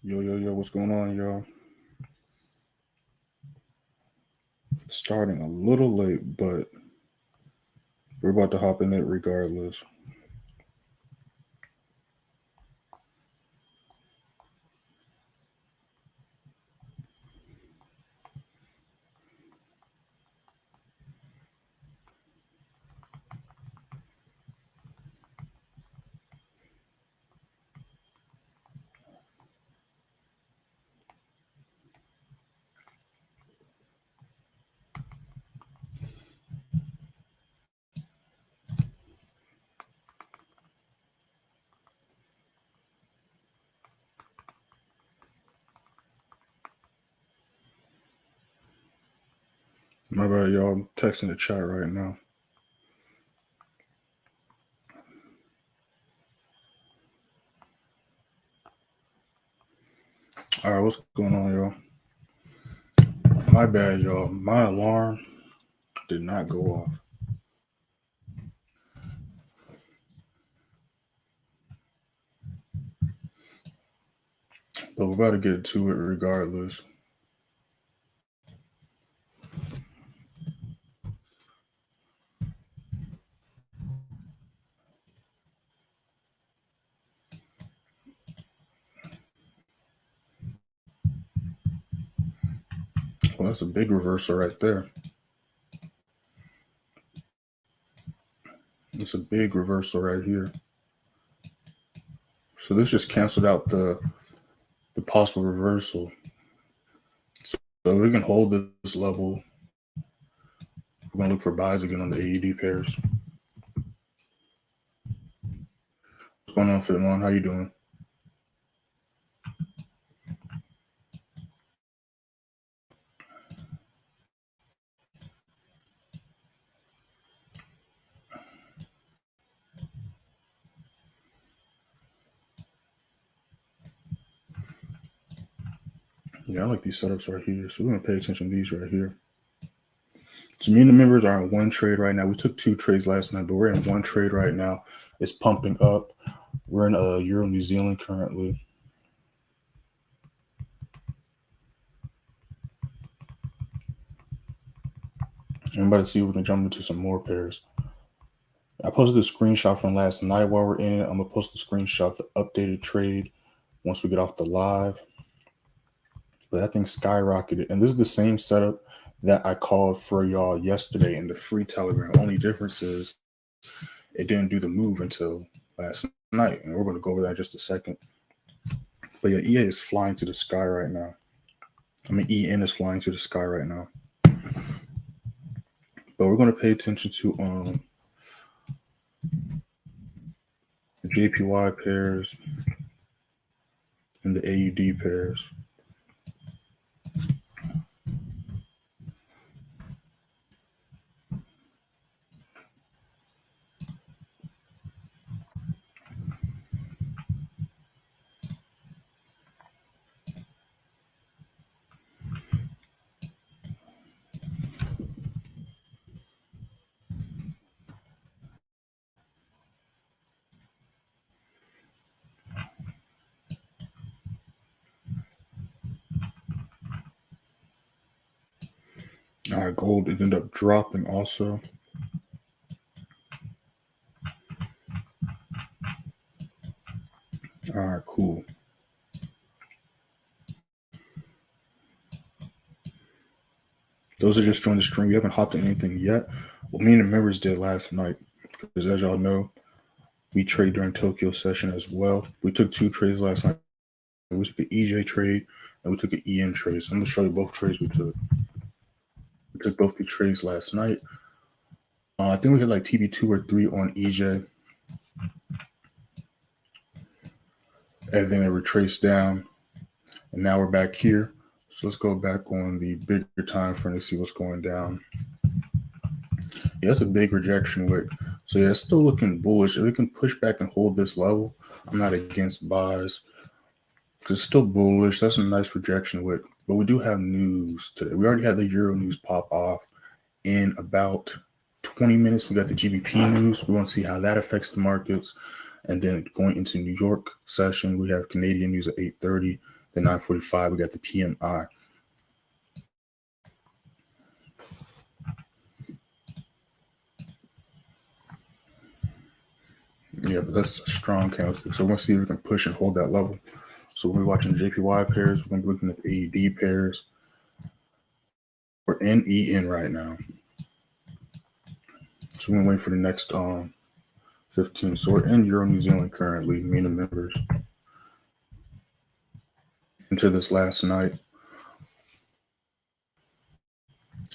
Yo, what's going on, y'all? Starting a little late, but we're about to hop in it regardless. My bad, y'all. I'm texting the chat right now. All right, what's going on, y'all? My bad, y'all. My alarm did not go off. But we're about to get to it regardless. Well, that's a big reversal right there. It's a big reversal right here. So this just canceled out the possible reversal. So we can hold this level. We're going to look for buys again on the AUD pairs. What's going on, Fitmon? How you doing? Yeah, I like these setups right here. So we're going to pay attention to these right here. So me and the members are in one trade right now. We took 2 trades last night, but we're in one trade right now. It's pumping up. We're in Euro New Zealand currently. I'm about to see if we can jump into some more pairs. I posted a screenshot from last night while we're in it. I'm going to post the screenshot of the updated trade once we get off the live. But that thing skyrocketed. And this is the same setup that I called for y'all yesterday in the free Telegram. Only difference is it didn't do the move until last night. And we're going to go over that in just a second. But yeah, EA is flying to the sky right now. I mean, EN is flying to the sky right now. But we're going to pay attention to the JPY pairs and the AUD pairs. All right, gold ended up dropping also. All right, cool. Those are just joining the stream. We haven't hopped in anything yet. Well, me and the members did last night because, as y'all know, we trade during Tokyo session as well. We took 2 trades last night. We took an EJ trade and we took an EM trade. So I'm going to show you both trades we took. We took both the trades last night. I think we had like TB2 or 3 on EJ. And then it retraced down. And now we're back here. So let's go back on the bigger time frame to see what's going down. Yeah, that's a big rejection wick. So yeah, it's still looking bullish. If we can push back and hold this level, I'm not against buys. Because it's still bullish. That's a nice rejection wick. But we do have news today. We already had the Euro news pop off. In about 20 minutes, we got the GBP news. We want to see how that affects the markets. And then going into New York session, we have Canadian news at 8:30. At 9:45, we got the PMI. Yeah, but that's a strong candlestick. So we're going to see if we can push and hold that level. So we're watching JPY pairs. We're going to be looking at the AED pairs. We're in EN right now. So we're going to wait for the next 15. So we're in Euro New Zealand currently, me and the members. Into this last night.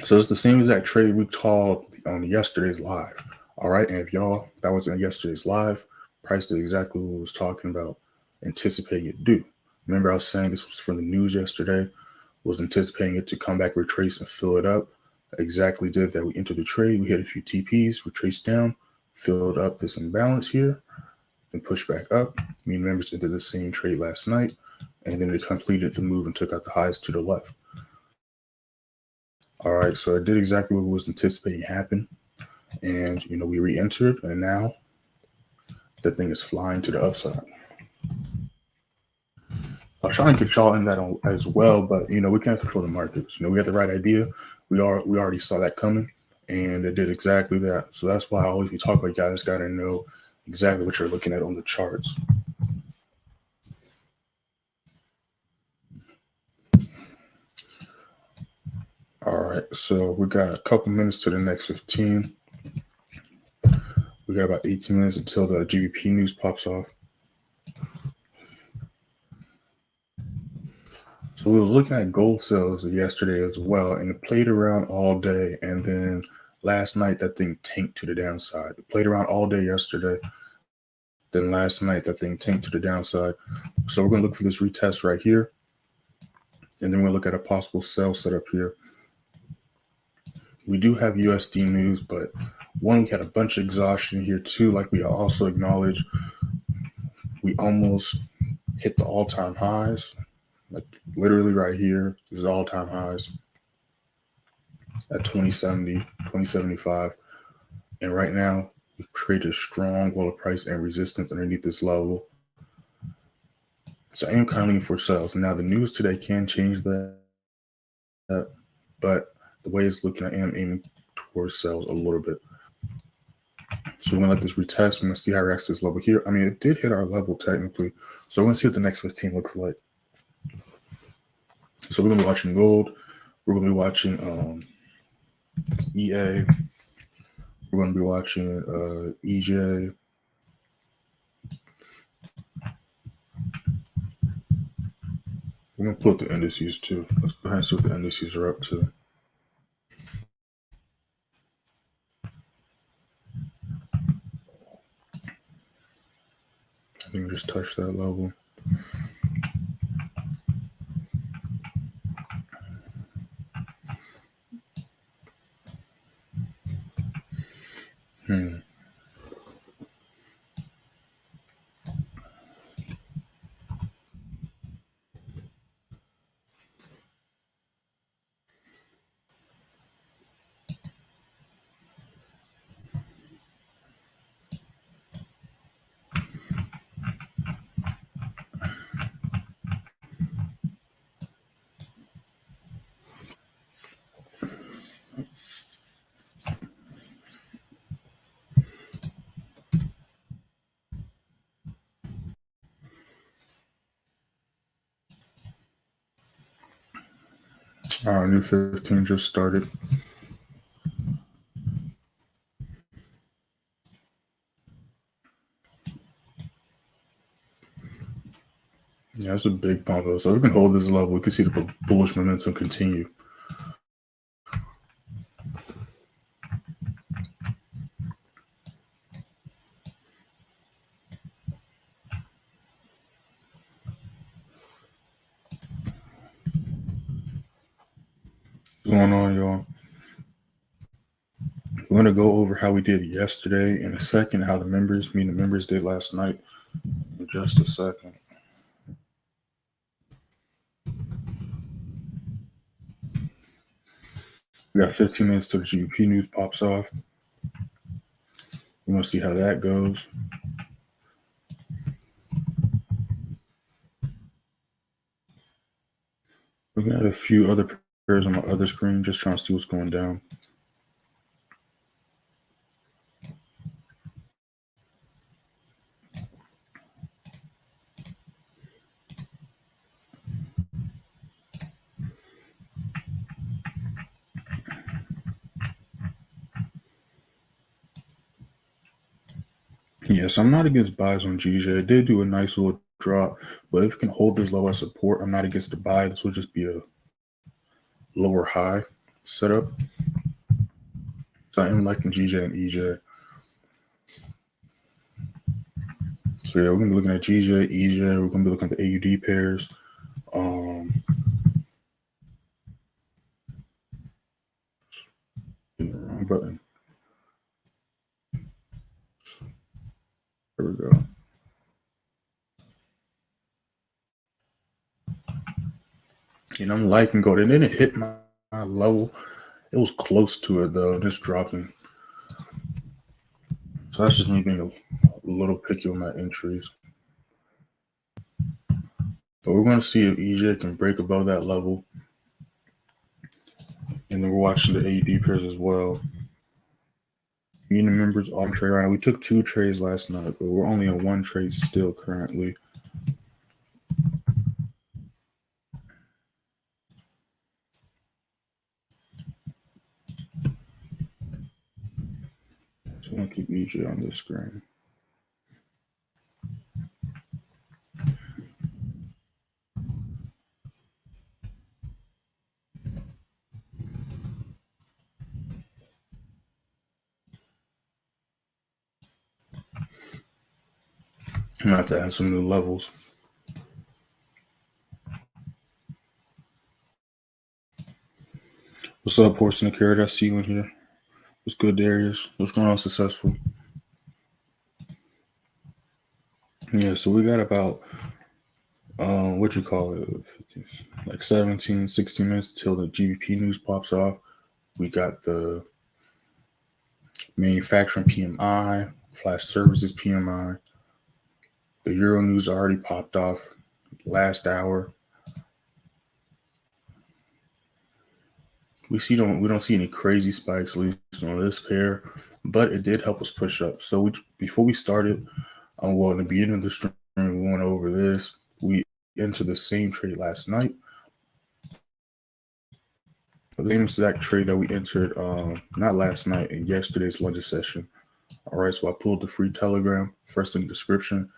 So it's the same exact trade we called on yesterday's live. All right. And if y'all, that was in yesterday's live, price did exactly what we was talking about, anticipating it to do. Remember, I was saying this was from the news yesterday, was anticipating it to come back, retrace, and fill it up. Exactly did that. We entered the trade. We hit a few TPs, retraced down, filled up this imbalance here, then pushed back up. Me and members did the same trade last night, and then it completed the move and took out the highs to the left. All right, so I did exactly what was anticipating happen. And, we re-entered, and now the thing is flying to the upside. I'll try and get y'all in that as well, but, we can't control the markets. We had the right idea. We already saw that coming, and it did exactly that. So that's why I always be talking about, you guys got to know exactly what you're looking at on the charts. All right, so we got a couple minutes to the next 15. We got about 18 minutes until the GBP news pops off. So we was looking at gold sales yesterday as well, and it played around all day. And then last night, that thing tanked to the downside. It played around all day yesterday. Then last night, that thing tanked to the downside. So we're going to look for this retest right here. And then we'll look at a possible sell setup here. We do have USD news, but one, we had a bunch of exhaustion here too. Like we also acknowledge, we almost hit the all-time highs. Like literally right here, this is all-time highs at 2070, 2075. And right now, we've created a strong wall of price and resistance underneath this level. So I am kind of looking for sales. Now, the news today can change that, but the way it's looking, I am aiming towards sales a little bit. So we're going to let this retest. We're going to see how it reacts to this level here. I mean, it did hit our level technically. So we're going to see what the next 15 looks like. So we're going to be watching gold. We're going to be watching EA. We're going to be watching EJ. We're going to put the indices too. Let's go ahead and see what the indices are up to. I think just touch that level. Our new 15 just started. Yeah, it's a big pump. So if we can hold this level, we can see the bullish momentum continue. What's going on, y'all? We're going to go over how we did yesterday in a second, how the members did last night in just a second. We got 15 minutes till the GBP news pops off. We're going to see how that goes. Looking at a few other pairs on my other screen, just trying to see what's going down. Yes, I'm not against buys on GJ. It did do a nice little drop, but if it can hold this level of support, I'm not against the buy. This will just be a lower high setup. So I am liking GJ and EJ. So yeah, we're gonna be looking at GJ, EJ. We're gonna be looking at the AUD pairs. Wrong button. There we go. And I'm liking gold. It didn't hit my level. It was close to it though, just dropping. So that's just me being a little picky on my entries. But we're going to see if EJ can break above that level. And then we're watching the AUD pairs as well. Me and the members all trade right now. We took 2 trades last night, but we're only on 1 trade still currently. So I'm going to keep EJ on this screen. I'm going to have to add some new levels. What's up, Horse and the Carrot? I see you in here. What's good, Darius? What's going on, Successful? Yeah, so we got about, what you call it, like 17, 16 minutes till the GBP news pops off. We got the manufacturing PMI, flash services PMI. The Euro news already popped off last hour. We don't see any crazy spikes, at least on this pair, but it did help us push up. So before we started, well, in the beginning of the stream, we went over this. We entered the same trade last night. The same exact trade that we entered not last night, in yesterday's lunch session. All right, so I pulled the free Telegram, first link description.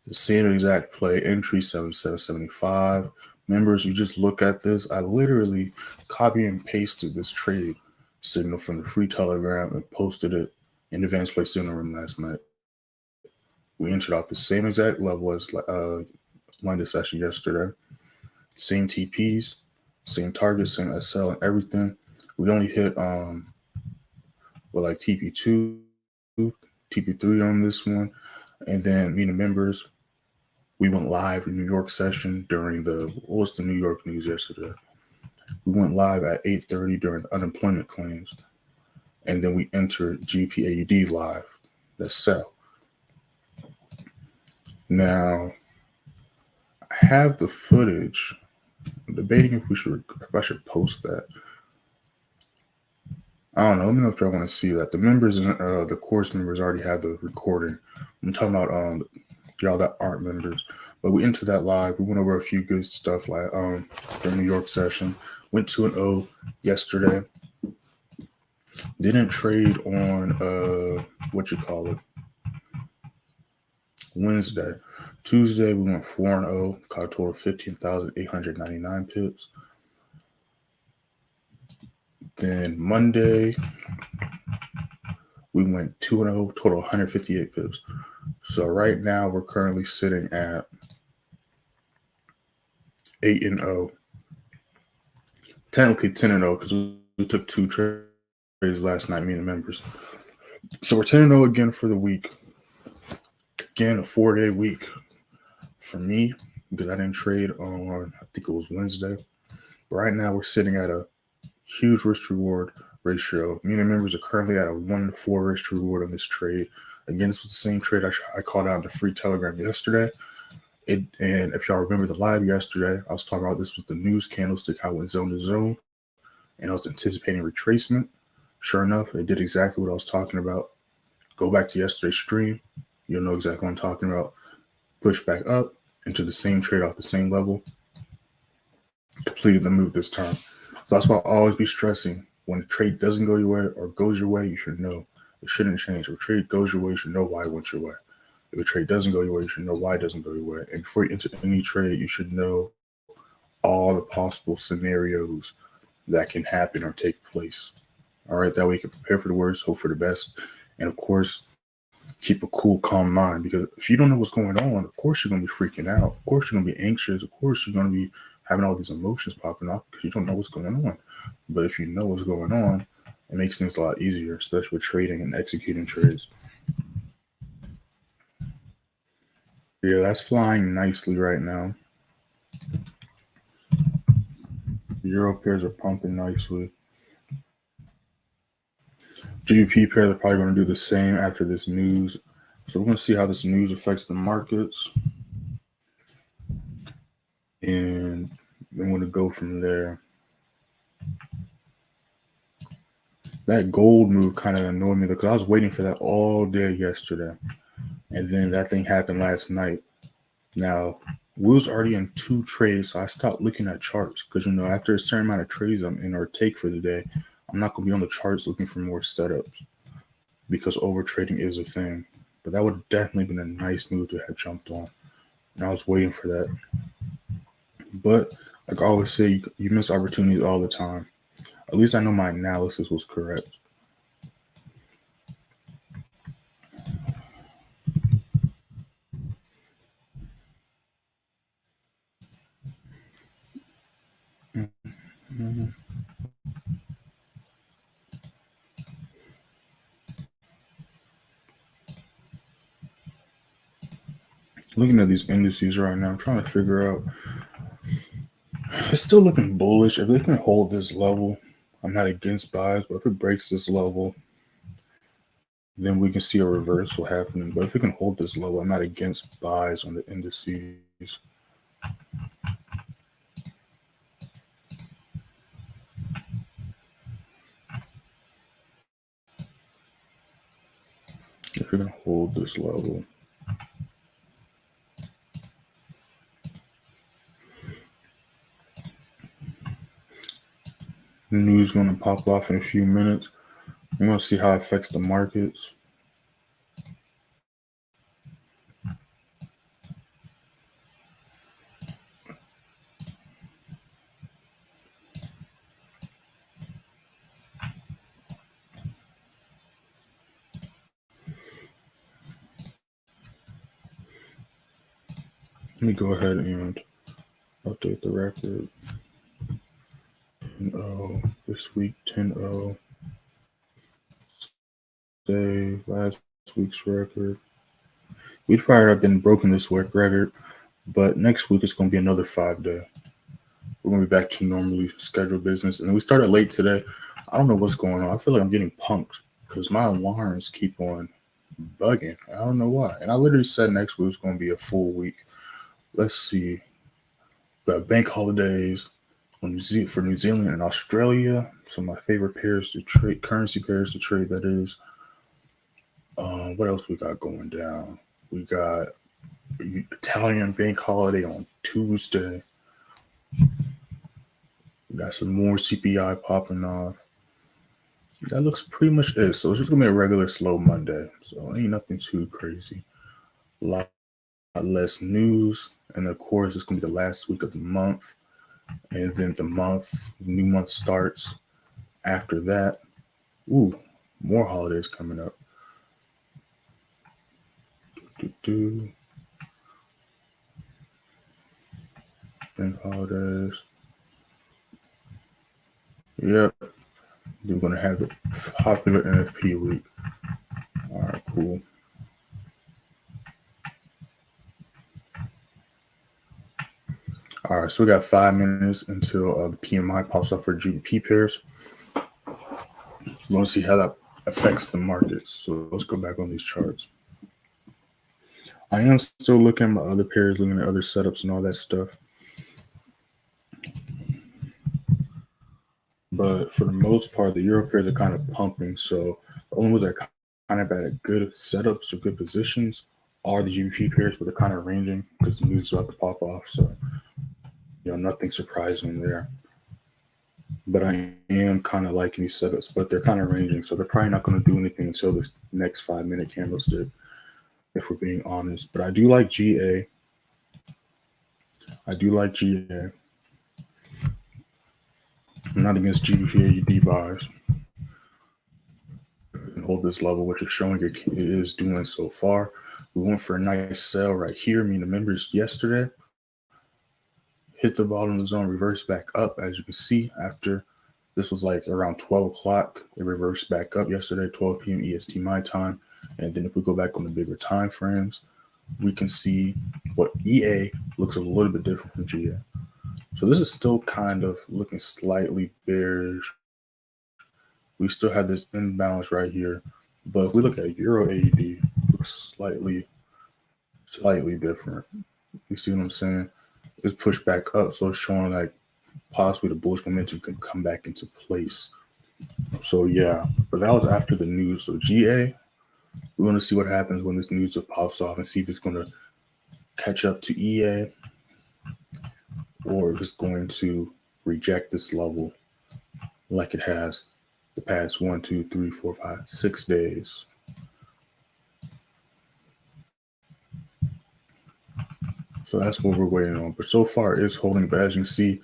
The same exact play, entry 7775. Members, you just look at this. I literally copy and pasted this trade signal from the free Telegram and posted it in the advanced play signal room last night. We entered out the same exact level as London session yesterday. Same TPs, same targets, same SL and everything. We only hit like TP2, TP3 on this one. And then me and the members, we went live in New York session during what was the New York news yesterday? We went live at 8:30 during the unemployment claims. And then we entered GPAUD live. That's sell. Now, I have the footage. I'm debating if I should post that. I don't know. Let me know if y'all want to see that. The members, the course members already have the recording. I'm talking about y'all that aren't members. But we entered that live. We went over a few good stuff like during New York session. Went 2-0 yesterday. Didn't trade on Wednesday. Tuesday we went 4-0. Caught a total of 15,899 pips. Then Monday we went 2-0, total 158 pips. So right now we're currently sitting at 8-0. Technically 10-0 because we took 2 trades last night, me and the members. So we're 10-0 again for the week. Again, a 4-day week for me because I didn't trade on, I think it was Wednesday. But right now we're sitting at a huge risk reward ratio. Me and the members are currently at a 1-4 risk reward on this trade. Again, this was the same trade I called out in the free Telegram yesterday. And if y'all remember the live yesterday, I was talking about this was the news candlestick, how it went zone to zone, and I was anticipating retracement. Sure enough, it did exactly what I was talking about. Go back to yesterday's stream, you'll know exactly what I'm talking about. Push back up into the same trade off the same level. Completed the move this time. So that's why I'll always be stressing, when a trade doesn't go your way or goes your way, you should know. It shouldn't change. If a trade goes your way, you should know why it went your way. If a trade doesn't go your way, you should know why it doesn't go your way. And before you enter any trade, you should know all the possible scenarios that can happen or take place. All right, that way you can prepare for the worst, hope for the best, and of course, keep a cool, calm mind. Because if you don't know what's going on, of course you're going to be freaking out. Of course you're going to be anxious. Of course you're going to be having all these emotions popping up because you don't know what's going on. But if you know what's going on, it makes things a lot easier, especially with trading and executing trades. Yeah, that's flying nicely right now. Euro pairs are pumping nicely. GBP pairs are probably going to do the same after this news. So we're going to see how this news affects the markets. And I'm going to go from there. That gold move kind of annoyed me because I was waiting for that all day yesterday. And then that thing happened last night. Now, we was already in 2 trades, so I stopped looking at charts because, after a certain amount of trades I'm in or take for the day, I'm not going to be on the charts looking for more setups because over trading is a thing. But that would have definitely been a nice move to have jumped on. And I was waiting for that. But like I always say, you miss opportunities all the time. At least I know my analysis was correct. Mm-hmm. Looking at these indices right now, I'm trying to figure out. It's still looking bullish. If they can hold this level, I'm not against buys, but if it breaks this level, then we can see a reversal happening. But if it can hold this level, I'm not against buys on the indices. If it can hold this level. The news is going to pop off in a few minutes. I'm going to see how it affects the markets. Let me go ahead and update the record. 10-0 this week, 10-0. Day, last week's record. We'd probably have been broken this week record, but next week it's going to be another 5-day. We're going to be back to normally scheduled business. And we started late today. I don't know what's going on. I feel like I'm getting punked because my alarms keep on bugging. I don't know why. And I literally said next week was going to be a full week. Let's see. We got bank holidays for New Zealand and Australia. Some of my favorite pairs to trade, currency pairs to trade, that is. What else we got going down? We got Italian bank holiday on Tuesday. We got some more CPI popping off. That looks pretty much it. So it's just gonna be a regular slow Monday. So ain't nothing too crazy. A lot less news, and of course it's gonna be the last week of the month, and then new month starts after that. Ooh, more holidays coming up. Bank holidays. Yep. We're gonna have the popular NFP week. All right, cool. All right, so we got 5 minutes until the PMI pops up for GBP pairs. We're going to see how that affects the markets. So let's go back on these charts. I am still looking at my other pairs, looking at other setups and all that stuff. But for the most part, the euro pairs are kind of pumping. So the only ones that are kind of at good setups or good positions are the GBP pairs, but they're kind of ranging because the news is about to pop off. So, nothing surprising there. But I am kind of liking these setups, but they're kind of ranging. So they're probably not going to do anything until this next 5-minute candlestick, if we're being honest. But I do like GA. I do like GA. I'm not against GBPJPY buys. And hold this level, which is showing it is doing so far. We went for a nice sell right here. The members yesterday hit the bottom of the zone, reversed back up, as you can see. After this was like around 12 o'clock, it reversed back up yesterday, 12 p.m. EST my time. And then if we go back on the bigger time frames, we can see what EA looks a little bit different from GA. So this is still kind of looking slightly bearish. We still have this imbalance right here. But if we look at Euro AUD, it looks slightly different. You see what I'm saying? It's pushed back up, so it's showing like possibly the bullish momentum can come back into place. So yeah, but that was after the news. So GA, we're going to see what happens when this news pops off and see if it's going to catch up to EA or if it's going to reject this level like it has the past 1, 2, 3, 4, 5, 6 days. So that's what we're waiting on. But so far it's holding. But as you can see,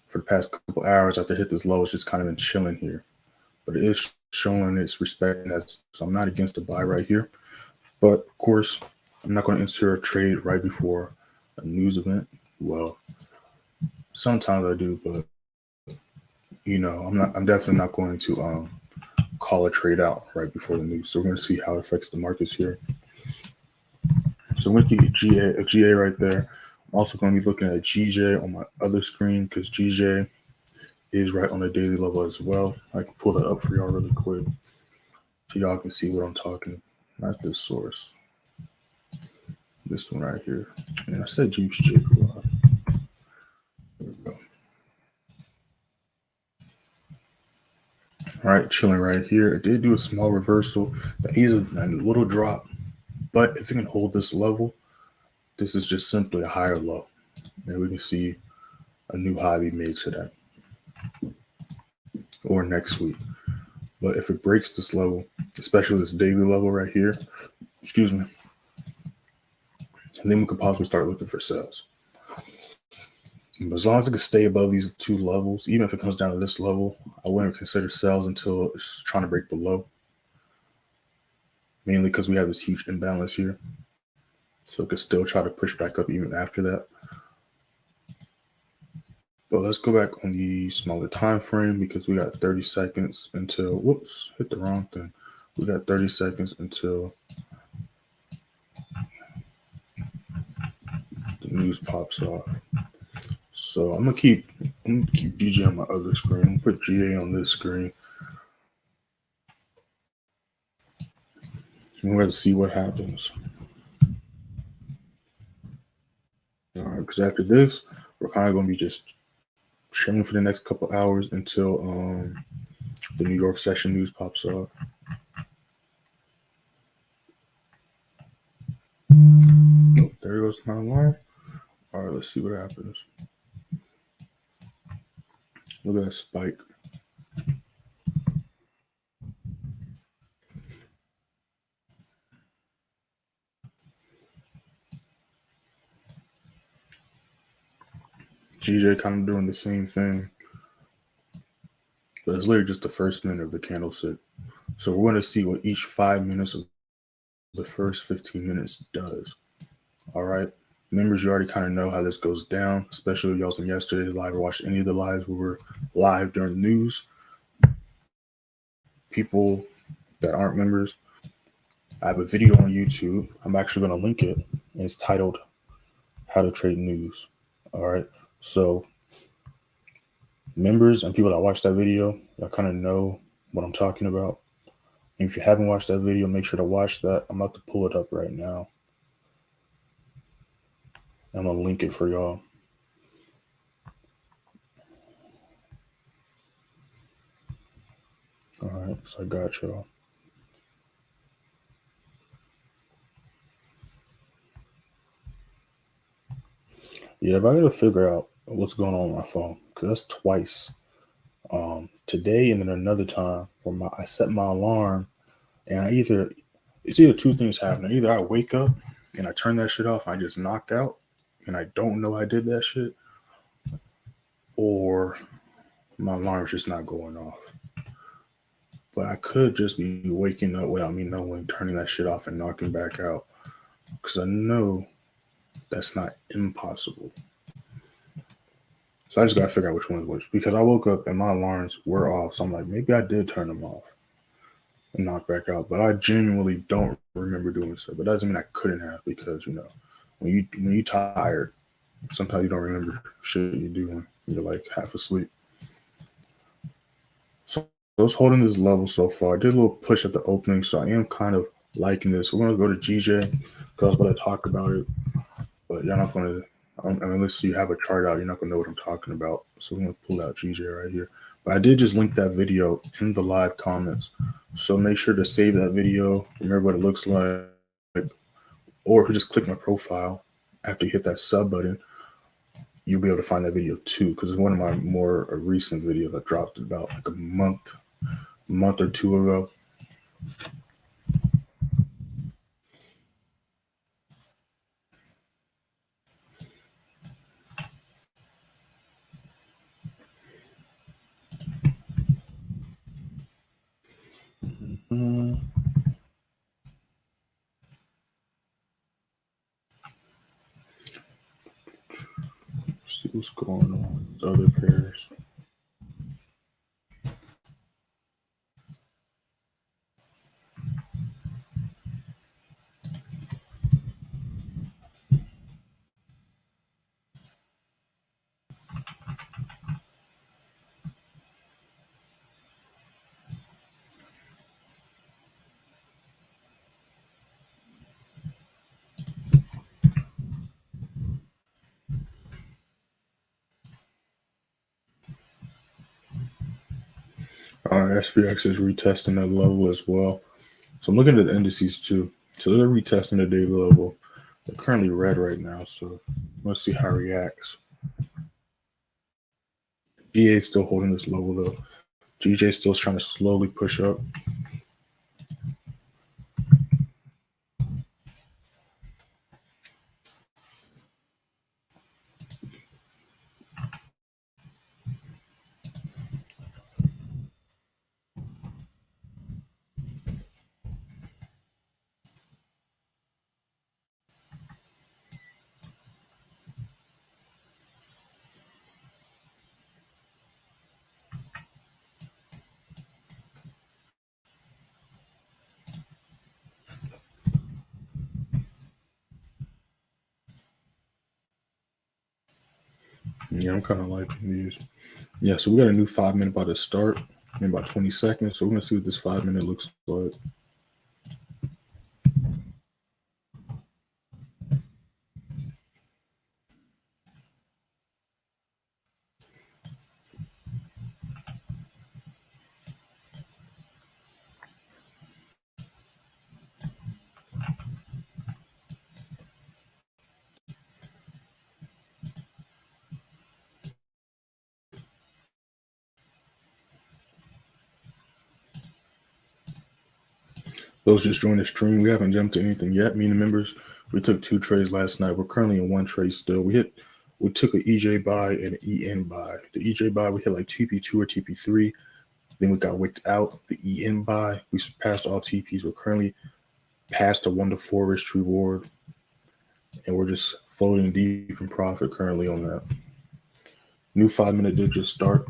for the past couple hours after it hit this low, it's just kind of been chilling here. But it is showing its respect. So I'm not against a buy right here. But of course, I'm not going to enter a trade right before a news event. Well, sometimes I do, but I'm definitely not going to call a trade out right before the news. So we're going to see how it affects the markets here. So I'm going to get GA right there. I'm also going to be looking at GJ on my other screen because GJ is right on the daily level as well. I can pull that up for y'all really quick so y'all can see what I'm talking about. Not this source. This one right here. And I said GBPJPY. There we go. All right, chilling right here. It did do a small reversal. That is a little drop. But if it can hold this level, this is just simply a higher low. And we can see a new high be made today or next week. But if it breaks this level, especially this daily level right here, excuse me, and then we could possibly start looking for sales. But as long as it can stay above these two levels, even if it comes down to this level, I wouldn't consider sales until it's trying to break below. Mainly because we have this huge imbalance here. So it could still try to push back up even after that. But let's go back on the smaller time frame because we got 30 seconds until, whoops, hit the wrong thing. We got 30 seconds until the news pops off. So I'm gonna keep GJ on my other screen. I'm gonna put GA on this screen. And we're gonna see what happens. Because after this, we're kind of gonna be just chilling for the next couple hours until the New York session news pops off. Oh, there goes my alarm. All right, let's see what happens. Look at that spike. GJ kind of doing the same thing. But it's literally just the first minute of the candlestick. So we're going to see what each 5 minutes of the first 15 minutes does. All right. Members, you already kind of know how this goes down, especially if y'all from yesterday's live or watched any of the lives where we're live during the news. People that aren't members, I have a video on YouTube. I'm actually going to link it. And it's titled How to Trade News. All right. So members and people that watch that video, y'all kind of know what I'm talking about. And if you haven't watched that video, make sure to watch that. I'm about to pull it up right now. I'm gonna link it for y'all. All right, so I got y'all. Yeah, if I gotta figure out what's going on my phone, because that's twice. Today and then another time where I set my alarm and it's either two things happening. Either I wake up and I turn that shit off, I just knock out, and I don't know I did that shit, or my alarm's just not going off. But I could just be waking up without me knowing, turning that shit off and knocking back out, because I know that's not impossible. So I just gotta figure out which one's which, because I woke up and my alarms were off. So I'm like, maybe I did turn them off and knock back out, but I genuinely don't remember doing so. But that doesn't mean I couldn't have, because when you tired, sometimes you don't remember shit you do when you're like half asleep. So I was holding this level so far. I did a little push at the opening, so I am kind of liking this. We're gonna go to GJ because I was about to talk about it, but you're not gonna. Unless you have a chart out, you're not gonna know what I'm talking about. So I'm gonna pull out GJ right here. But I did just link that video in the live comments, so make sure to save that video. Remember what it looks like, or if you just click my profile after you hit that sub button, you'll be able to find that video too, because it's one of my more recent videos. I dropped it about like a month or two ago. Mm, see what's going on with other pairs. SPX is retesting that level as well. So I'm looking at the indices too. So they're retesting the daily level. They're currently red right now, so let's see how it reacts. GA is still holding this level though. GJ is still trying to slowly push up. Yeah, I'm kind of liking these. Yeah, so we got a new 5 minute about to start in about 20 seconds. So we're gonna see what this 5 minute looks like. Those just joined the stream, we haven't jumped to anything yet. Me and the members, we took 2 trades last night. We're currently in 1 trade still. We took an EJ buy and an EN buy. The EJ buy, we hit like TP2 or TP3. Then we got wicked out. The EN buy, we passed all TPs. We're currently past a 1-to-4 risk reward, and we're just floating deep in profit currently on that. New 5 minute did just start.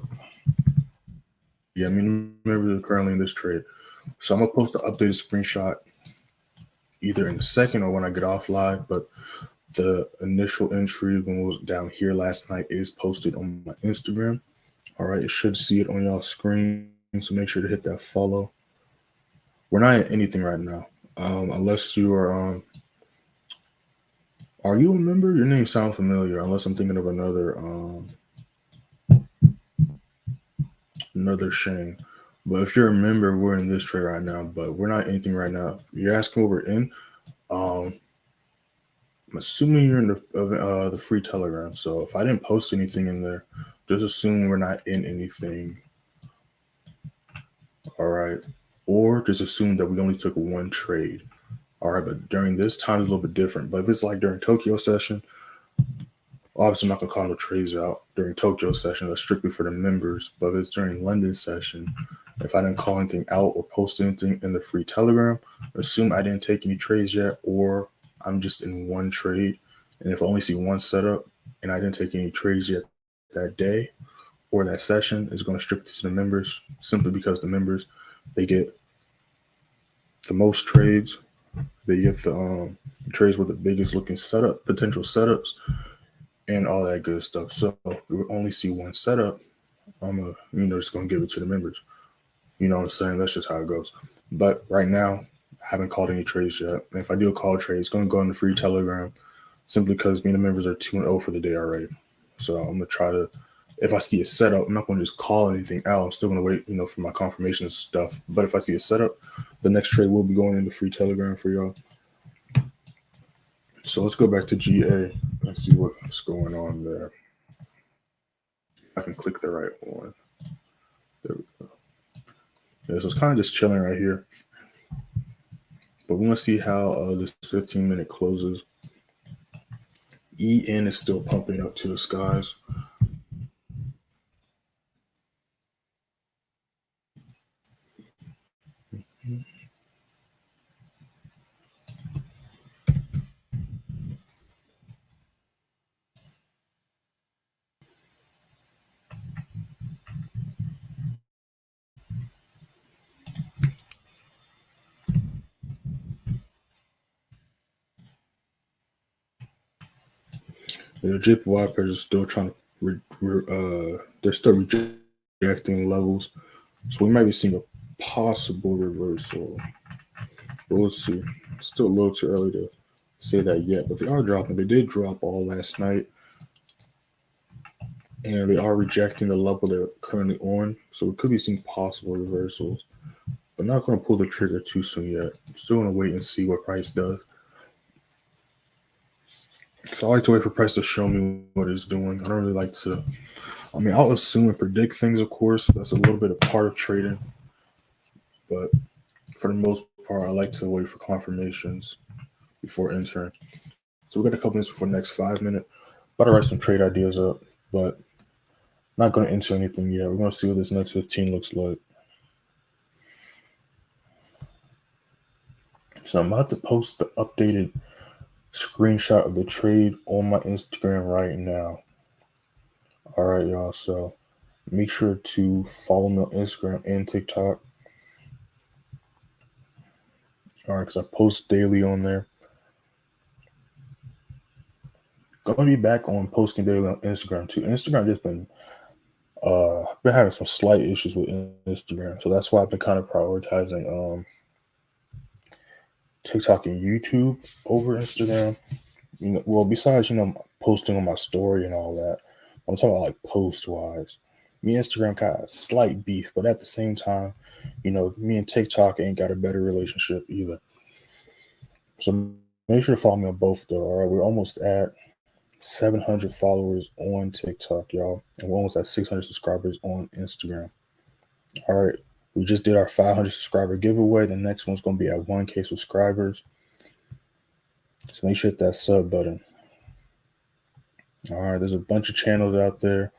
Yeah, I mean, remember they're currently in this trade. So I'm gonna post the updated screenshot either in a second or when I get off live. But the initial entry when it was down here last night is posted on my Instagram. All right, you should see it on y'all screen. So make sure to hit that follow. We're not in anything right now, unless you are Are you a member? Your name sounds familiar, unless I'm thinking of another Shane. But if you're a member, we're in this trade right now, but we're not anything right now. You're asking what we're in. I'm assuming you're in the free Telegram. So if I didn't post anything in there, just assume we're not in anything. All right. Or just assume that we only took one trade. All right. But during this time, it's a little bit different. But if it's like during Tokyo session, obviously I'm not going to call no trades out during Tokyo session. That's strictly for the members. But if it's during London session, if I didn't call anything out or post anything in the free Telegram, assume I didn't take any trades yet, or I'm just in one trade. And if I only see one setup and I didn't take any trades yet that day or that session, is going to strip this to the members, simply because the members, they get the most trades. They get the trades with the biggest looking potential setups, and all that good stuff. So if we only see one setup, I'm just going to give it to the members. You know what I'm saying? That's just how it goes. But right now, I haven't called any trades yet. And if I do a call trade, it's going to go in the free Telegram, simply because me and the members are 2-0 for the day already. So I'm going to try to, if I see a setup, I'm not going to just call anything out. I'm still going to wait, for my confirmation and stuff. But if I see a setup, the next trade will be going into free Telegram for y'all. So let's go back to GA and see what's going on there. I can click the right one. There we go. Yeah, so it's kind of just chilling right here. But we want to see how this 15-minute closes. EN is still pumping up to the skies. The JPY pairs are still trying to, they're still rejecting levels. So we might be seeing a possible reversal. But we'll see. It's still a little too early to say that yet, but they are dropping. They did drop all last night, and they are rejecting the level they're currently on. So we could be seeing possible reversals, but not going to pull the trigger too soon yet. I'm still going to wait and see what price does. So I like to wait for price to show me what it's doing. I don't really like to, I'll assume and predict things, of course. That's a little bit of part of trading. But for the most part, I like to wait for confirmations before entering. So we got a couple minutes before the next 5 minutes. About to write some trade ideas up, but not going to enter anything yet. We're going to see what this next 15 looks like. So I'm about to post the updated screenshot of the trade on my Instagram right now. All right, y'all. So make sure to follow me on Instagram and TikTok. All right, because I post daily on there. Going to be back on posting daily on Instagram too. Instagram just been having some slight issues with Instagram, so that's why I've been kind of prioritizing TikTok and YouTube over Instagram. Well, besides posting on my story and all that, I'm talking about like post wise. Me and Instagram got a slight beef, but at the same time, me and TikTok ain't got a better relationship either. So make sure to follow me on both though. All right, we're almost at 700 followers on TikTok, y'all, and we're almost at 600 subscribers on Instagram. All right, we just did our 500 subscriber giveaway. The next one's going to be at 1K subscribers. So make sure to hit that sub button. All right, there's a bunch of channels out there,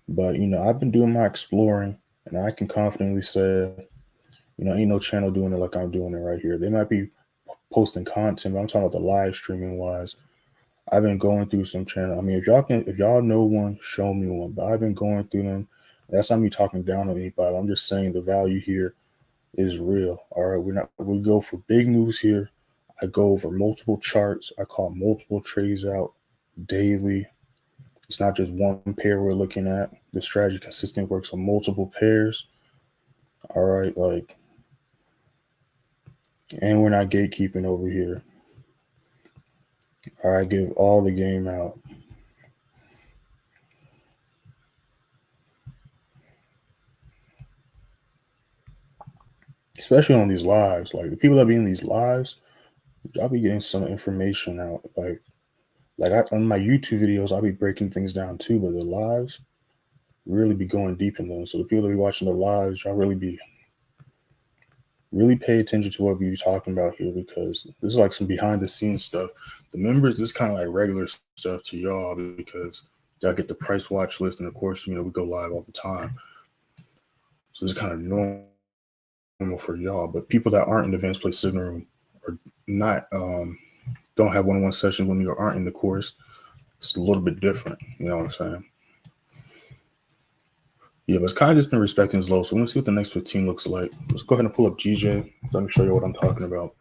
but I've been doing my exploring, and I can confidently say, ain't no channel doing it like I'm doing it right here. They might be posting content, but I'm talking about the live streaming wise. I've been going through some channel. If y'all know one, show me one. But I've been going through them. That's not me talking down on anybody. I'm just saying the value here is real. All right, we go for big moves here. I go over multiple charts. I call multiple trades out daily. It's not just one pair we're looking at. The strategy consistently works on multiple pairs. All right, and we're not gatekeeping over here. All right, give all the game out. Especially on these lives. Like the people that be in these lives, I'll be getting some information out. On my YouTube videos, I'll be breaking things down too, but the lives really be going deep in them. So the people that be watching the lives, y'all really pay attention to what we be talking about here, because this is like some behind the scenes stuff. The members, this kind of like regular stuff to y'all, because y'all get the price watch list, and of course, we go live all the time. So it's kind of normal for y'all. But people that aren't in the advanced play signal room, or not don't have one-on-one sessions when you aren't in the course, it's a little bit different. You know what I'm saying? Yeah, but it's kind of just been respecting his low. So let's see what the next 15 looks like. Let's go ahead and pull up GJ so I can show you what I'm talking about.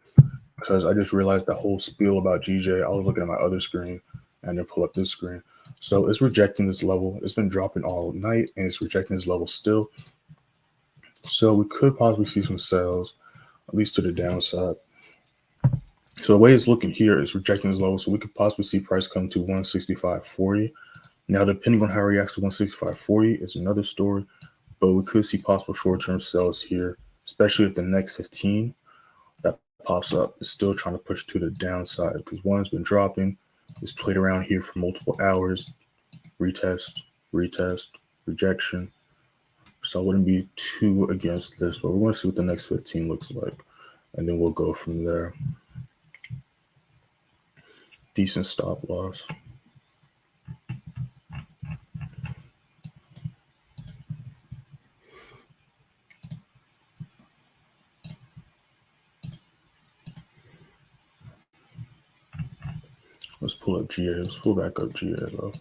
Because I just realized that whole spiel about GJ. I was looking at my other screen and then pull up this screen. So it's rejecting this level. It's been dropping all night and it's rejecting this level still. So we could possibly see some sales, at least to the downside. So the way it's looking here is rejecting this level. So we could possibly see price come to 165.40. Now, depending on how it reacts to 165.40, it's another story. But we could see possible short-term sales here, especially if the next 15 that pops up is still trying to push to the downside, because one's been dropping. It's played around here for multiple hours. Retest, rejection. So I wouldn't be too against this, but we're going to see what the next 15 looks like, and then we'll go from there. Decent stop loss. Let's pull up GA. Let's pull back up GA though.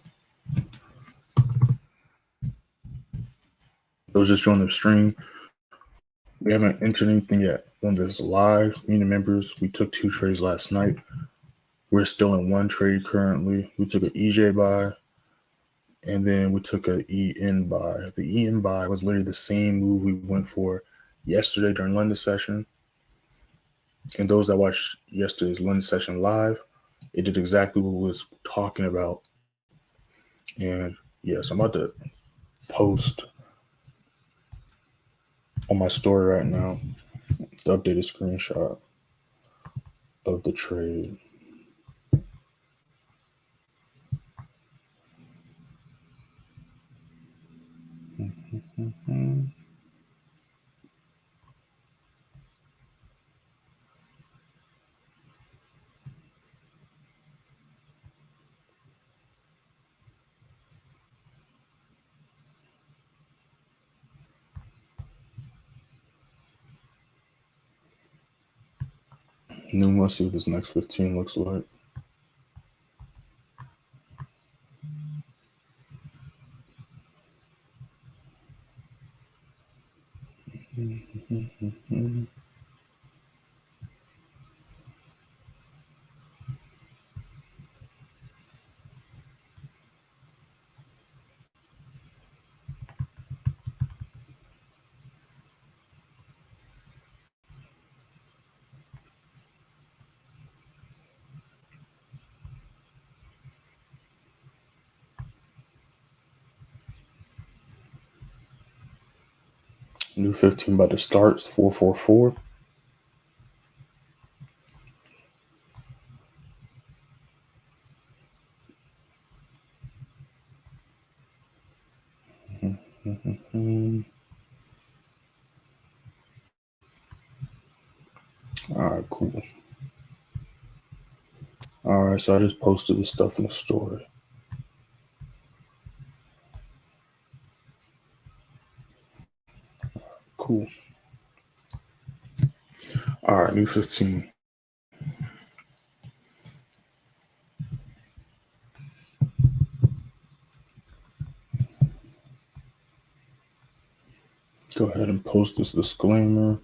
Those just joined the stream. We haven't entered anything yet on this live. Me and the members, we took 2 trades last night. We're still in 1 trade currently. We took an EJ buy, and then we took an EN buy. The EN buy was literally the same move we went for yesterday during London session. And those that watched yesterday's London session live, it did exactly what we was talking about. And yes, I'm about to post on my story right now the updated screenshot of the trade. And then we'll see what this next 15 looks like. New 15 about to start. It's 444. All right, cool. All right, so I just posted this stuff in the story. Cool. All right, new 15. Go ahead and post this disclaimer.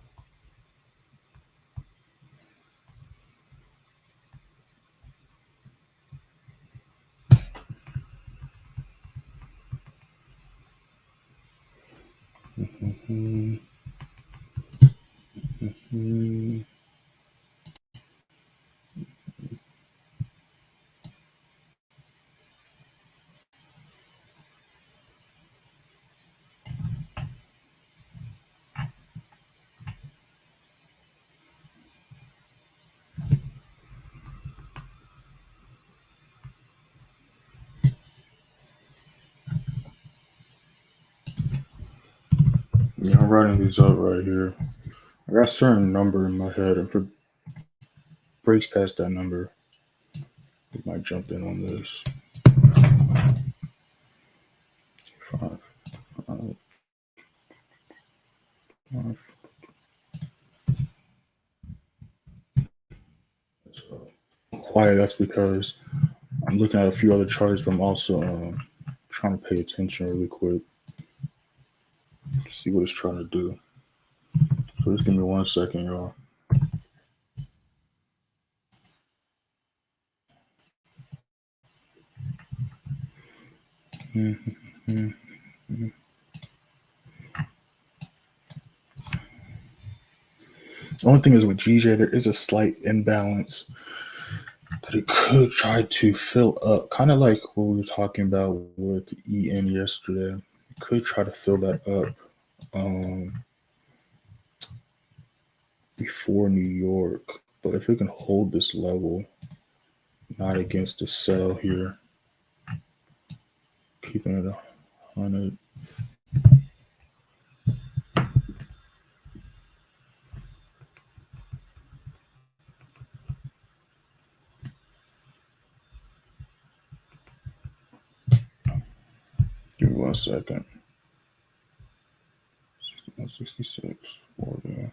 writing these up right here. I got a certain number in my head, and if it breaks past that number, we might jump in on this. 5, 5, 5. So quiet. That's because I'm looking at a few other charts, but I'm also trying to pay attention really quick to see what it's trying to do. So just give me 1 second, y'all. The only thing is with GJ, there is a slight imbalance that it could try to fill up, kind of like what we were talking about with EN yesterday. It could try to fill that up before New York, but if it can hold this level, not against the sell here, keeping it 100. Give me 1 second. 166, 40.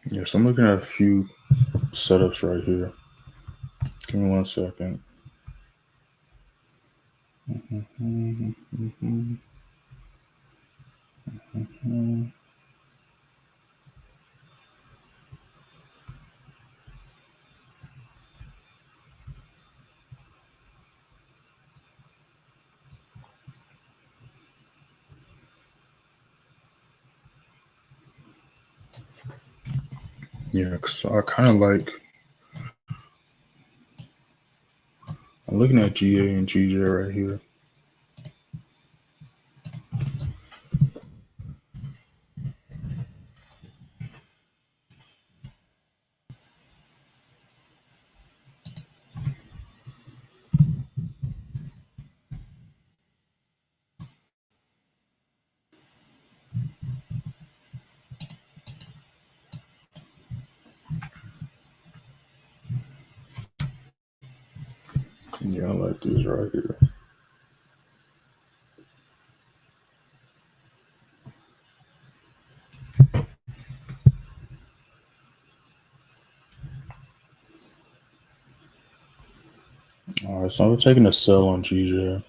Yeah, so I'm looking at a few setups right here. Give me 1 second. Yeah, because I kind of like, I'm looking at GA and GJ right here. Yeah, I like these right here. All right, so I'm taking a sell on GJ,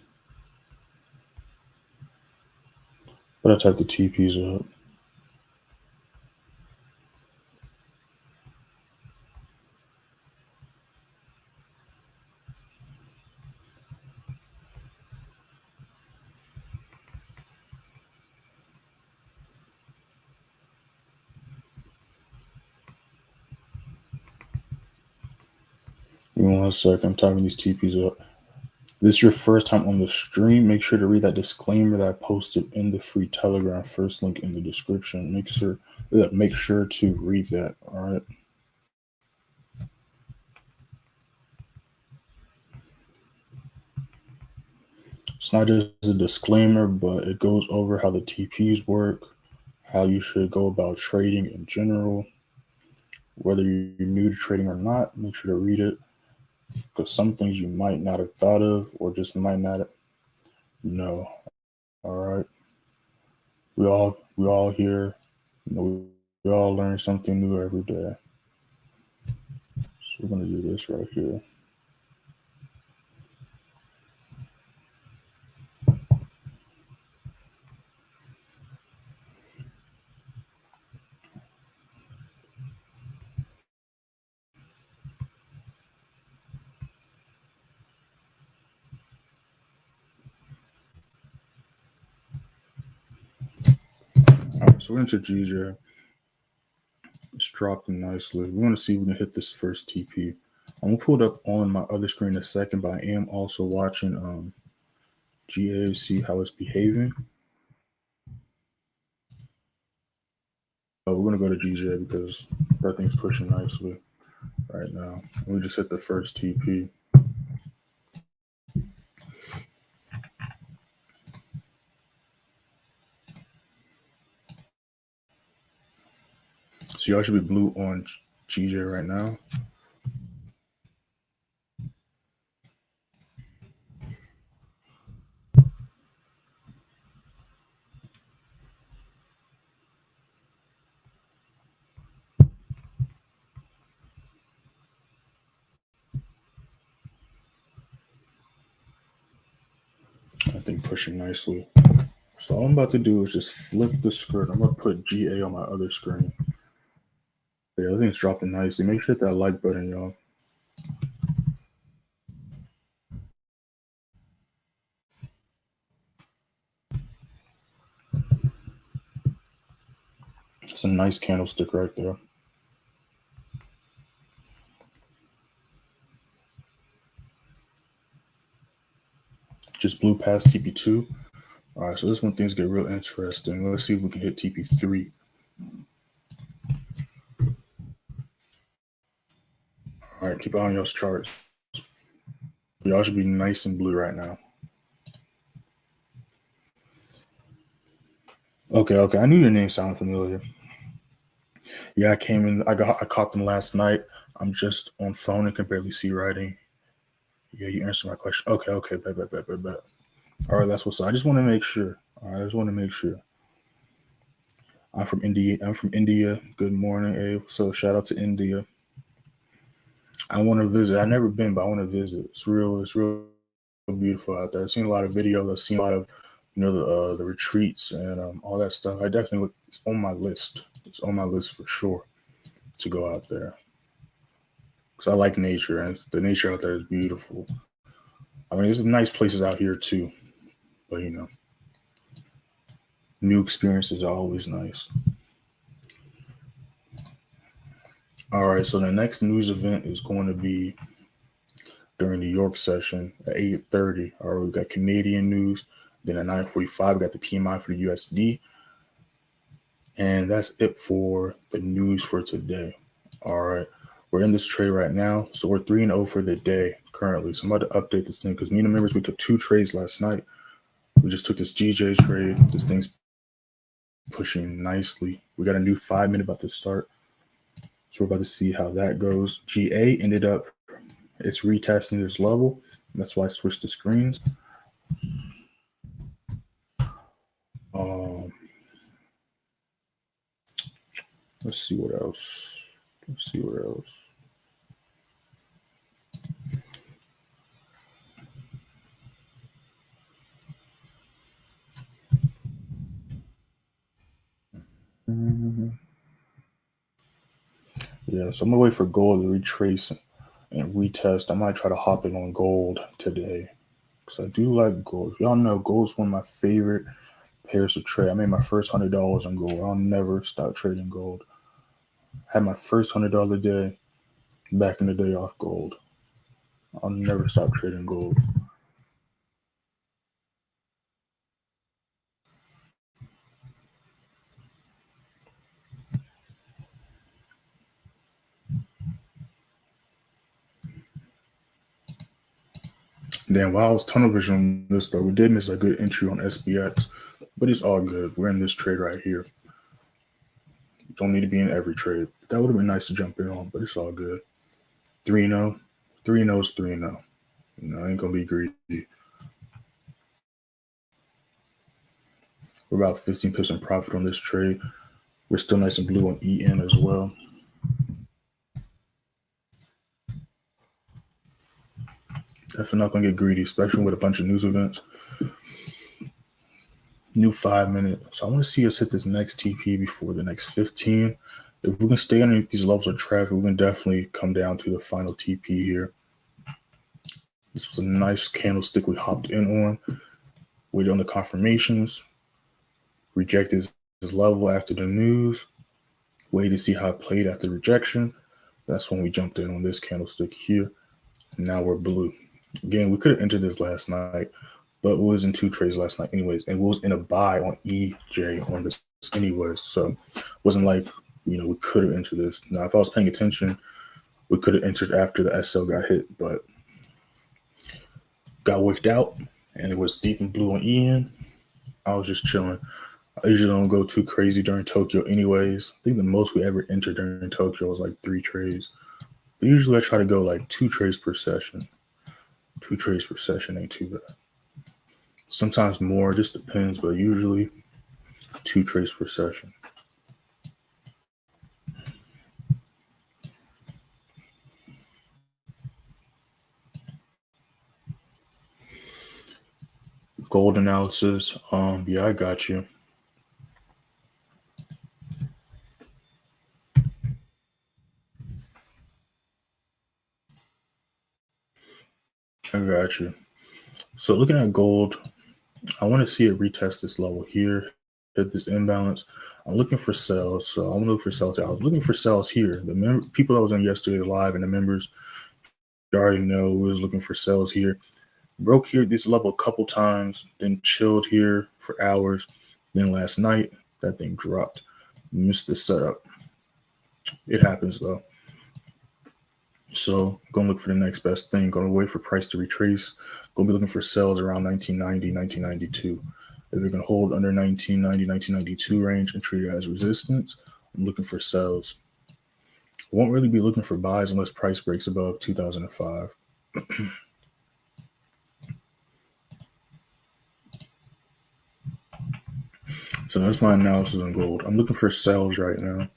but I type the TPs up. Give me 1 second. I'm typing these TPs up. This is your first time on the stream, make sure to read that disclaimer that I posted in the free Telegram, first link in the description. Make sure to read that. All right. It's not just a disclaimer, but it goes over how the TPs work, how you should go about trading in general, whether you're new to trading or not. Make sure to read it, because some things you might not have thought of or just might not know. All right. We all here, we all learn something new every day. So we're gonna do this right here. All right, so we're into GJ. It's dropping nicely. We want to see if we can hit this first TP. I'm gonna pull it up on my other screen in a second, but I am also watching GA to see how it's behaving. We're gonna go to GJ because That thing's pushing nicely right now. We just hit the first TP. So y'all should be blue on GJ right now. I think pushing nicely. So all I'm about to do is just flip the script. I'm gonna put GA on my other screen. Yeah, I think it's dropping nicely. Make sure to hit that like button, y'all. It's a nice candlestick right there. Just blew past TP2. All right, so this one things get real interesting. Let's see if we can hit TP3. All right, keep an eye on y'all's charts. Y'all should be nice and blue right now. Okay. I knew your name sounded familiar. Yeah, I came in. I caught them last night. I'm just on phone and can barely see writing. Yeah, you answered my question. Okay. Bet. All right, that's what's up. I just want to make sure. All right, I just want to make sure. I'm from India. Good morning, Abe. So shout out to India. I want to visit. I've never been, but I want to visit. It's real beautiful out there. I've seen a lot of videos. I've seen a lot of, the retreats and all that stuff. I definitely it's on my list. It's on my list for sure to go out there because I like nature and the nature out there is beautiful. I mean, there's nice places out here too, but new experiences are always nice. All right, so the next news event is going to be during the York session at 8:30. All right, we've got Canadian news. Then at 9:45, we got the PMI for the USD. And that's it for the news for today. All right, we're in this trade right now. So we're 3-0 for the day currently. So I'm about to update this thing because me and the members, we took 2 trades last night. We just took this GJ trade. This thing's pushing nicely. We got a new 5-minute about to start. So we're about to see how that goes. GA ended up, it's retesting this level. That's why I switched the screens. Let's see what else. Yeah, so I'm gonna wait for gold to retrace and retest. I might try to hop in on gold today because I do like gold. Y'all know gold's one of my favorite pairs to trade. I made my first $100 on gold. I'll never stop trading gold. I had my first $100 day back in the day off gold. I'll never stop trading gold. Then while I was tunnel vision on this though, we did miss a good entry on SPX, but it's all good. We're in this trade right here. Don't need to be in every trade. That would have been nice to jump in on, but it's all good. 3-0. 3-0 is 3-0. I ain't gonna be greedy. We're about 15% profit on this trade. We're still nice and blue on EN as well. Definitely not gonna get greedy, especially with a bunch of news events. New 5-minute. So I want to see us hit this next TP before the next 15. If we can stay underneath these levels of traffic, we can definitely come down to the final TP here. This was a nice candlestick we hopped in on. Waited on the confirmations. Rejected this level after the news. Waited to see how it played after rejection. That's when we jumped in on this candlestick here. Now we're blue. Again, we could have entered this last night, but we was in 2 trades last night anyways, and we was in a buy on EJ on this anyways. So it wasn't like we could have entered this. Now, if I was paying attention, we could have entered after the SL got hit, but got wicked out, and it was deep in blue on EN. I was just chilling. I usually don't go too crazy during Tokyo anyways. I think the most we ever entered during Tokyo was like 3 trades. But usually I try to go like 2 trades per session. 2 trades per session ain't too bad. Sometimes more, just depends, but usually 2 trades per session. Gold analysis. Yeah, I got you. I got you. So looking at gold, I want to see it retest this level here, hit this imbalance. I'm looking for sells, so I'm gonna look for sells. I was looking for sells here. The people that was on yesterday live and the members, you already know we was looking for sells here. Broke here this level a couple times, then chilled here for hours. Then last night that thing dropped. Missed the setup. It happens though. So gonna look for the next best thing. Gonna wait for price to retrace. Gonna be looking for sells around 1990, 1992. If we can hold under 1990, 1992 range and treat it as resistance, I'm looking for sells. Won't really be looking for buys unless price breaks above 2005. So that's my analysis on gold. I'm looking for sells right now.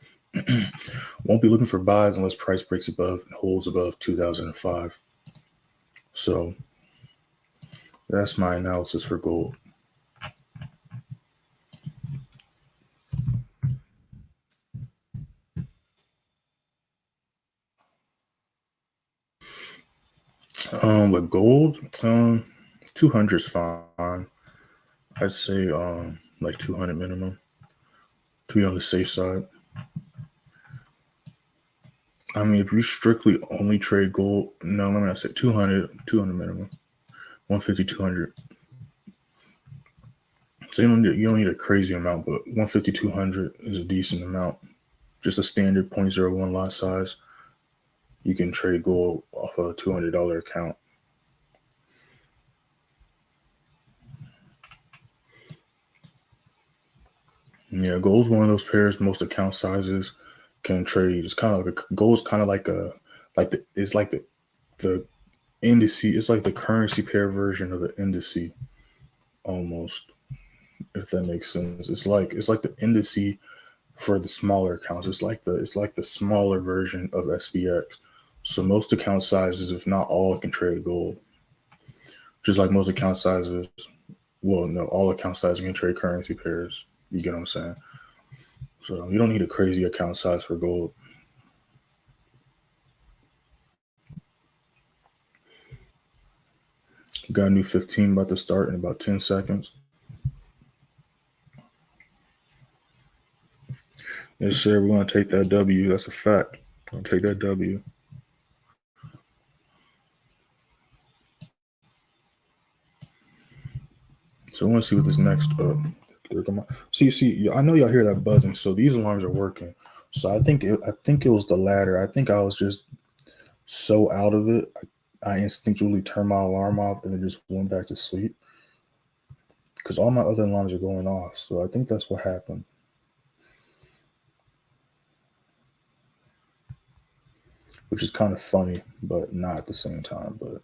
Won't be looking for buys unless price breaks above and holds above 2005. So that's my analysis for gold. With gold, 200 is fine. I'd say like 200 minimum to be on the safe side. I mean, if you strictly only trade gold, no, let me not say 200 minimum, 150, 200. So you don't need a crazy amount, but 150, 200 is a decent amount. Just a standard 0.01 lot size. You can trade gold off a $200 account. Yeah, gold's one of those pairs most account sizes can trade. It's kind of like gold's kind of like it's like the indice. It's like the currency pair version of an indice, almost, if that makes sense. It's like the indice for the smaller accounts. It's like the smaller version of SPX. So most account sizes, if not all, can trade gold. Just like most account sizes, well, no, all account sizes can trade currency pairs. You get what I'm saying? So you don't need a crazy account size for gold. Got a new 15 about to start in about 10 seconds. Yes, sir. We're going to take that W. That's a fact. Going to take that W. So I want to see what this next. See. I know y'all hear that buzzing. So these alarms are working. So I think it was the latter. I think I was just so out of it. I instinctually turned my alarm off and then just went back to sleep because all my other alarms are going off. So I think that's what happened. Which is kind of funny, but not at the same time. But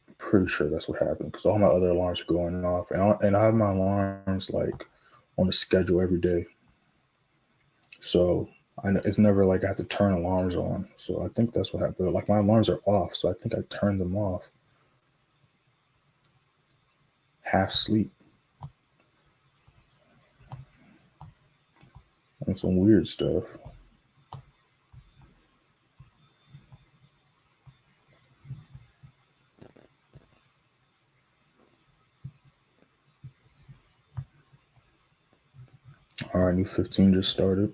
I'm pretty sure that's what happened because all my other alarms are going off, and I have my alarms like on the schedule every day. So it's never like I have to turn alarms on. So I think that's what happened. Like my alarms are off, so I think I turned them off. Half sleep. And some weird stuff. All right, new 15 just started.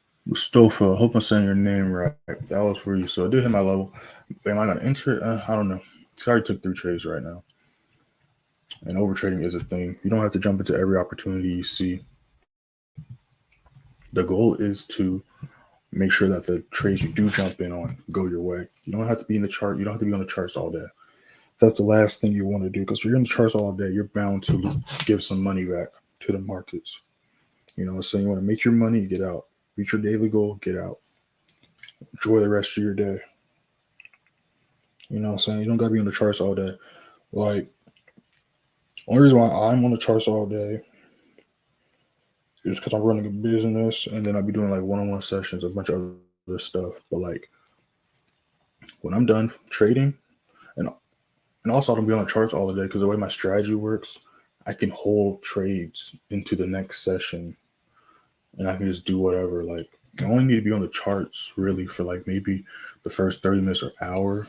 Mustafa, hope I'm saying your name right. That was for you. So I did hit my level. Am I gonna enter it? I don't know. I already took 3 trades right now. And overtrading is a thing. You don't have to jump into every opportunity you see. The goal is to make sure that the trades you do jump in on go your way. You don't have to be in the chart. You don't have to be on the charts all day. That's the last thing you want to do, because if you're in the charts all day, you're bound to give some money back to the markets. So you want to make your money, get out. Reach your daily goal, get out. Enjoy the rest of your day. You know what I'm saying? You don't gotta be on the charts all day. Like, only reason why I'm on the charts all day is because I'm running a business, and then I'll be doing like one-on-one sessions, a bunch of other stuff. But like, when I'm done trading, and also I don't be on the charts all the day because the way my strategy works, I can hold trades into the next session, and I can just do whatever. Like, I only need to be on the charts really for like maybe the first 30 minutes or hour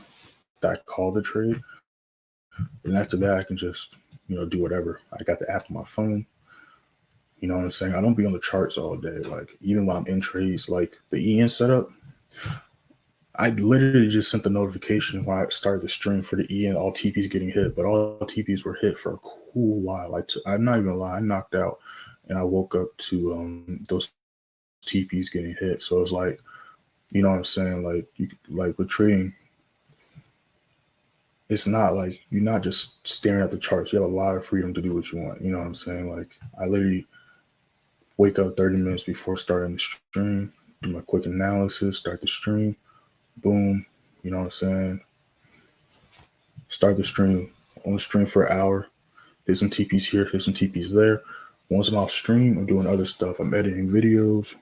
that I call the trade. And after that, I can just, do whatever. I got the app on my phone. You know what I'm saying? I don't be on the charts all day. Like, even while I'm in trades, like the EN setup, I literally just sent the notification when I started the stream for the EN, all TPs getting hit, but all TPs were hit for a cool while. I'm not even gonna lie, I knocked out and I woke up to those TPs getting hit. So it's like, you know what I'm saying? Like with trading, it's not like you're not just staring at the charts. You have a lot of freedom to do what you want. You know what I'm saying? Like, I literally wake up 30 minutes before starting the stream, do my quick analysis, start the stream, boom. You know what I'm saying? Start the stream, on the stream for an hour, hit some TPs here, hit some TPs there. Once I'm off stream, I'm doing other stuff. I'm editing videos,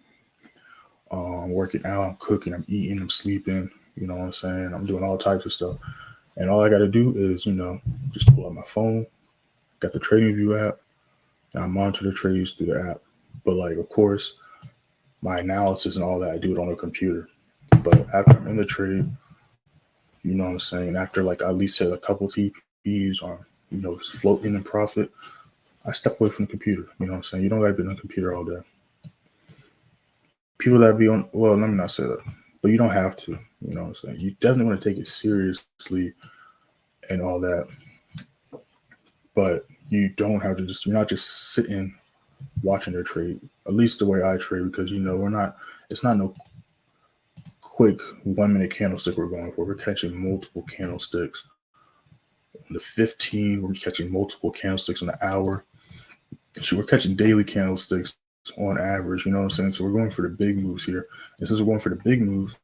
working out, I'm cooking, I'm eating, I'm sleeping. You know what I'm saying? I'm doing all types of stuff. And all I got to do is, just pull out my phone, got the TradingView app, and I monitor the trades through the app. But like, of course, my analysis and all that, I do it on a computer. But after I'm in the trade, you know what I'm saying, after like I at least hit a couple TPs or, floating in profit, I step away from the computer. You know what I'm saying? You don't got to be on the computer all day. People that be on, well, let me not say that, but you don't have to. You know what I'm saying? You definitely want to take it seriously and all that. But you don't have to you're not just sitting watching their trade, at least the way I trade, because, it's not no quick 1 minute candlestick we're going for. We're catching multiple candlesticks. On the 15, we're catching multiple candlesticks on the hour. So we're catching daily candlesticks on average, you know what I'm saying? So we're going for the big moves here. And since we're going for the big moves,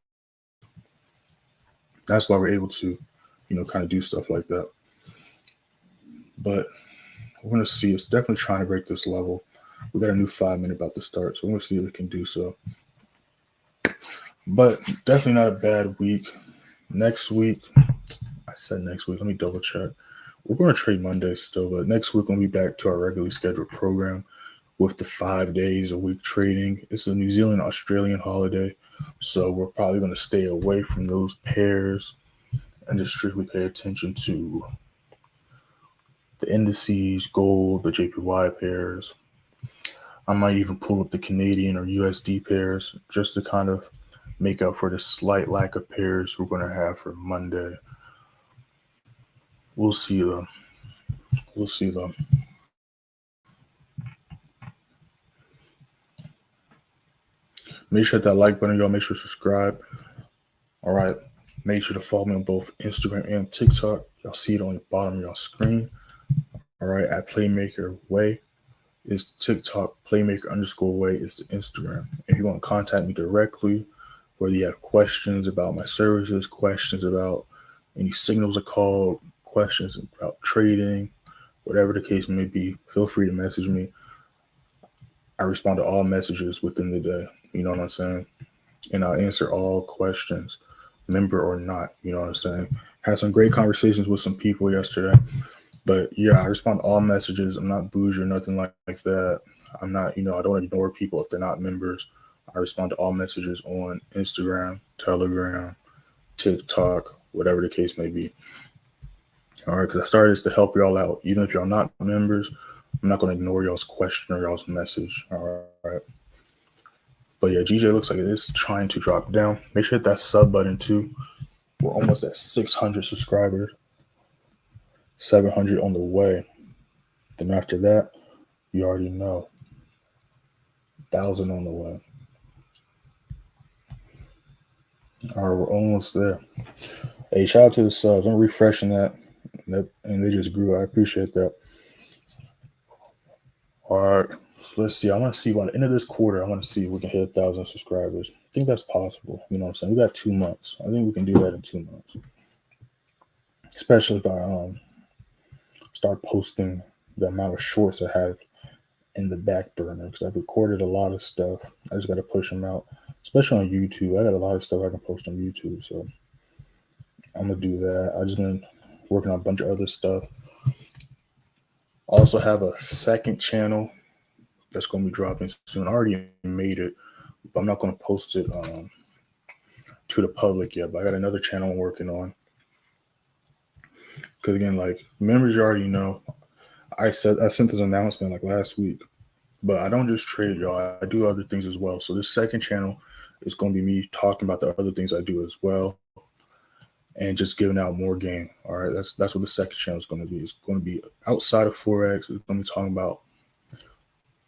that's why we're able to, kind of do stuff like that. But we're going to see. It's definitely trying to break this level. We got a new 5 minute about to start, so we're going to see if it can do so. But definitely not a bad week. Next week, I said next week. Let me double check. We're going to trade Monday still, but next week we'll be back to our regularly scheduled program with the 5 days a week trading. It's a New Zealand Australian holiday, so we're probably going to stay away from those pairs and just strictly pay attention to the indices, gold, the JPY pairs. I might even pull up the Canadian or USD pairs just to kind of make up for the slight lack of pairs we're going to have for Monday. We'll see them. Make sure that like button, y'all. Make sure to subscribe. All right. Make sure to follow me on both Instagram and TikTok. Y'all see it on the bottom of y'all screen. All right. At Playmaker Way is the TikTok. Playmaker_way is the Instagram. If you want to contact me directly, whether you have questions about my services, questions about any signals are called, questions about trading, whatever the case may be, feel free to message me. I respond to all messages within the day. You know what I'm saying? And I'll answer all questions, member or not. You know what I'm saying? Had some great conversations with some people yesterday. But yeah, I respond to all messages. I'm not bougie or nothing like that. I'm not, I don't ignore people if they're not members. I respond to all messages on Instagram, Telegram, TikTok, whatever the case may be. All right, because I started this to help y'all out. Even if y'all not members, I'm not going to ignore y'all's question or y'all's message. All right. But yeah, GJ looks like it is trying to drop down. Make sure to hit that sub button too. We're almost at 600 subscribers. 700 on the way. Then after that, you already know. 1,000 on the way. All right, we're almost there. Hey, shout out to the subs. I'm refreshing that, and they just grew. I appreciate that. All right, So let's see. I want to see by the end of this quarter, I want to see if we can hit 1,000 subscribers. I think that's possible. You know what I'm saying? We got 2 months. I think we can do that in 2 months. Especially if I start posting the amount of shorts I have in the back burner, because I've recorded a lot of stuff. I just got to push them out, especially on YouTube. I got a lot of stuff I can post on YouTube, so I'm gonna do that. I just been working on a bunch of other stuff. I also have a second channel that's gonna be dropping soon. I already made it, but I'm not gonna post it to the public yet. But I got another channel I'm working on. Because again, like members, you already know, I sent this announcement like last week. But I don't just trade, y'all. I do other things as well. So this second channel is going to be me talking about the other things I do as well, and just giving out more game. All right, that's what the second channel is going to be. It's going to be outside of Forex. It's going to be talking about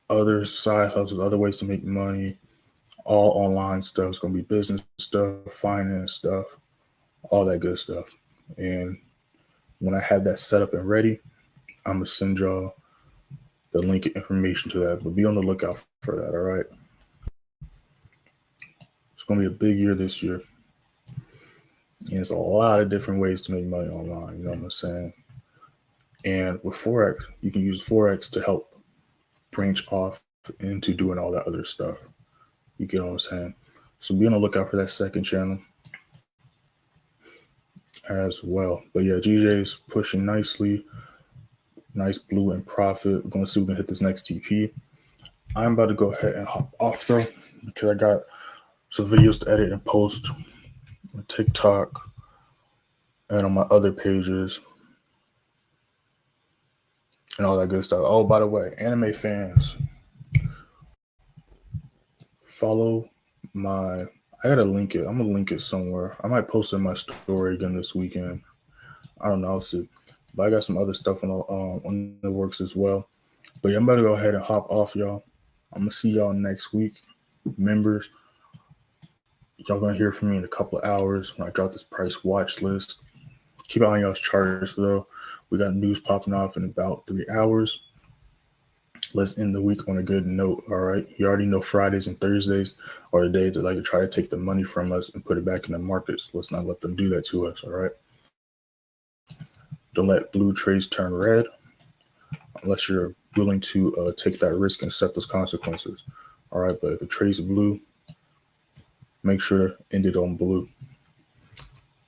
other side hustles, other ways to make money, all online stuff. It's going to be business stuff, finance stuff, all that good stuff. And when I have that set up and ready, I'm going to send y'all the link and information to that. But be on the lookout for that, all right? It's going to be a big year this year. And it's a lot of different ways to make money online, you know what I'm saying? And with Forex, you can use Forex to help branch off into doing all that other stuff. You get what I'm saying? So be on the lookout for that second channel as well. But yeah, GJ is pushing nicely. Nice blue and profit. We're going to see if we can hit this next TP. I'm about to go ahead and hop off though, because I got some videos to edit and post on TikTok and on my other pages and all that good stuff. Oh, by the way, anime fans, follow my, I gotta link it. I'm gonna link it somewhere. I might post it in my story again this weekend. I don't know, I'll see. But I got some other stuff on the works as well. But yeah, I'm about to go ahead and hop off, y'all. I'm gonna see y'all next week. Members, y'all gonna hear from me in a couple of hours when I drop this price watch list. Keep an eye on y'all's charts though. We got news popping off in about 3 hours. Let's end the week on a good note, all right? You already know Fridays and Thursdays are the days that like to try to take the money from us and put it back in the markets. Let's not let them do that to us, all right? Don't let blue trades turn red unless you're willing to take that risk and accept those consequences, all right? But if it trades blue, make sure to end it on blue.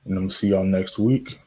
And I'm going to see y'all next week.